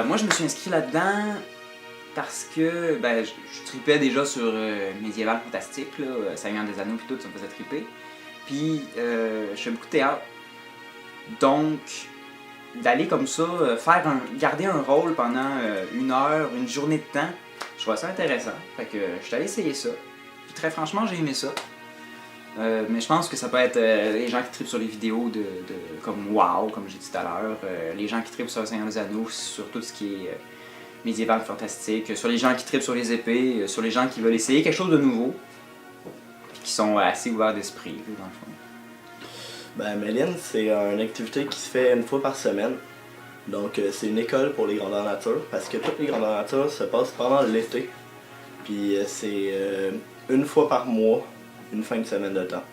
Moi, je me suis inscrit là-dedans parce que je tripais déjà sur médiéval fantastique, là, Seigneur des Anneaux et tout, ça me faisait triper. Puis, je fais beaucoup de théâtre. Donc, d'aller comme ça, garder un rôle pendant une heure, une journée de temps, je trouvais ça intéressant. Fait que je suis allé essayer ça. Puis très franchement, j'ai aimé ça. Mais je pense que ça peut être les gens qui trippent sur les vidéos comme WoW, comme j'ai dit tout à l'heure, les gens qui trippent sur le Seigneur des Anneaux, sur tout ce qui est médiéval fantastique, sur les gens qui trippent sur les épées, sur les gens qui veulent essayer quelque chose de nouveau, puis qui sont assez ouverts d'esprit, dans le fond. Ben, Méline, c'est une activité qui se fait une fois par semaine. Donc, c'est une école pour les grandeurs nature, parce que toutes les grandeurs nature se passent pendant l'été. Puis, c'est une fois par mois, une fin de semaine de temps.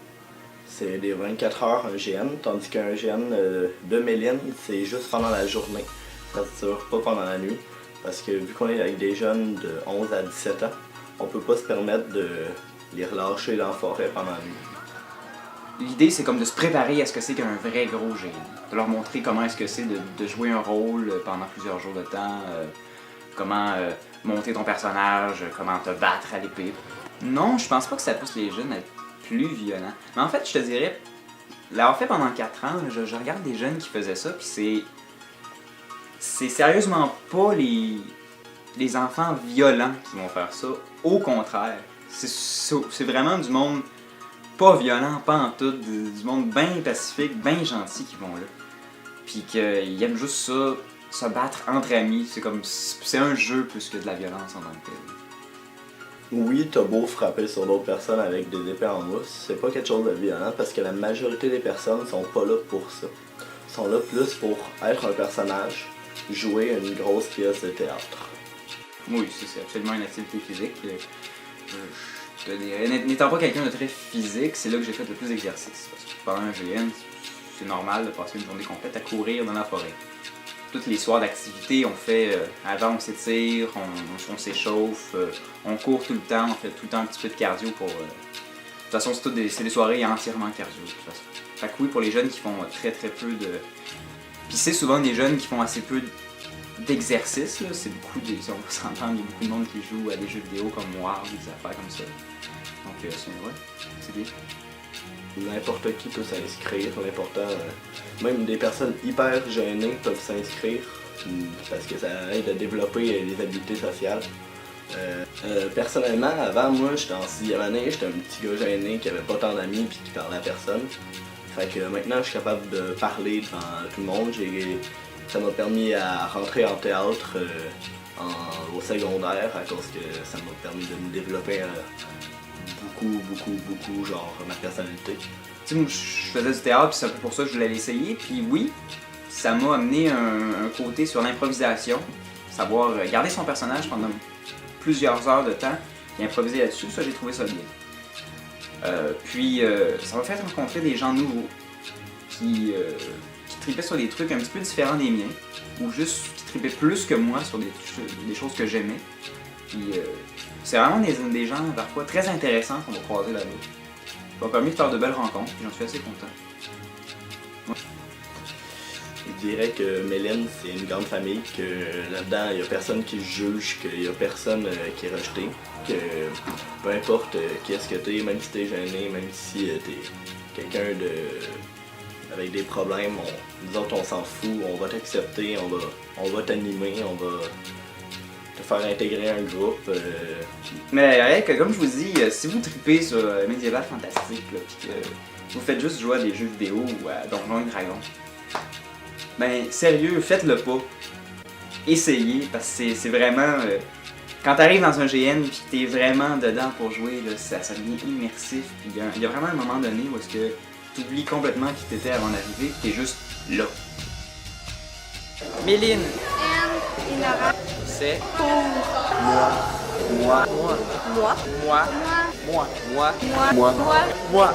C'est des 24 heures un GN, tandis qu'un GN de Méline, c'est juste pendant la journée. Ça ne dure pas pendant la nuit, parce que vu qu'on est avec des jeunes de 11 à 17 ans, on peut pas se permettre de les relâcher dans la forêt pendant la nuit. L'idée, c'est comme de se préparer à ce que c'est qu'un vrai gros GN. De leur montrer comment est-ce que c'est de jouer un rôle pendant plusieurs jours de temps, comment monter ton personnage, comment te battre à l'épée. Non, je pense pas que ça pousse les jeunes à être plus violents. Mais en fait, je te dirais, l'avoir fait pendant 4 ans, je regarde des jeunes qui faisaient ça, puis c'est sérieusement pas les enfants violents qui vont faire ça. Au contraire, c'est vraiment du monde pas violent, pas en tout, du monde bien pacifique, bien gentil qui vont là. Puis qu'ils aiment juste ça, se battre entre amis. C'est un jeu plus que de la violence en tant que tel. Oui, t'as beau frapper sur d'autres personnes avec des épées en mousse, c'est pas quelque chose de violent parce que la majorité des personnes sont pas là pour ça. Ils sont là plus pour être un personnage, jouer une grosse pièce de théâtre. Oui, c'est absolument une activité physique. N'étant pas quelqu'un de très physique, c'est là que j'ai fait le plus d'exercice. Parce que pendant un GN, c'est normal de passer une journée complète à courir dans la forêt. Toutes les soirs d'activité, on fait, avant on s'étire, on s'échauffe, on court tout le temps, on fait tout le temps un petit peu de cardio pour... de toute façon, c'est des soirées entièrement cardio, de toute façon. Fait que oui, pour les jeunes qui font très peu de... Puis c'est souvent des jeunes qui font assez peu d'exercice, là. C'est beaucoup de... Si on peut s'entendre, il y a beaucoup de monde qui joue à des jeux vidéo comme WoW, des affaires comme ça. Donc c'est bien. N'importe qui peut s'inscrire, l'important, même des personnes hyper gênées peuvent s'inscrire parce que ça aide à développer les habiletés sociales. Personnellement, avant moi, j'étais en 6e année, j'étais un petit gars gêné qui avait pas tant d'amis puis qui parlait à personne. Fait que maintenant, je suis capable de parler devant tout le monde. Ça m'a permis à rentrer en théâtre au secondaire à cause que ça m'a permis de me développer beaucoup, genre, ma personnalité. Tu sais, moi, je faisais du théâtre, puis c'est un peu pour ça que je voulais l'essayer. Puis oui, ça m'a amené un côté sur l'improvisation, savoir garder son personnage pendant plusieurs heures de temps, et improviser là-dessus, ça, j'ai trouvé ça bien. Puis, ça m'a fait rencontrer des gens nouveaux, qui trippaient sur des trucs un petit peu différents des miens, ou juste qui trippaient plus que moi sur des choses que j'aimais. Puis, c'est vraiment des gens parfois très intéressants qu'on va croiser là-bas. Ça m'a permis de faire de belles rencontres, et j'en suis assez content. Ouais. Je dirais que Méline, c'est une grande famille, que là-dedans, il n'y a personne qui juge, qu'il n'y a personne qui est rejeté, que peu importe qui est-ce que t'es, même si t'es gêné, même si t'es quelqu'un avec des problèmes, nous autres on s'en fout, on va t'accepter, on va t'animer, on va te faire intégrer un groupe. Mais comme je vous dis, si vous tripez sur médiéval fantastique, puis que vous faites juste jouer à des jeux vidéo ou à Donjons et Dragons, ben sérieux, faites-le pas. Essayez, parce que c'est vraiment... quand t'arrives dans un GN pis que t'es vraiment dedans pour jouer, là, ça devient immersif. Puis il y a vraiment un moment donné où est-ce que t'oublies complètement qui t'étais avant d'arriver, pis t'es juste là. Méline. Inara. C'est Pour. moi. Moi. Moi. Moi. Moi. Moi. Moi. Moi.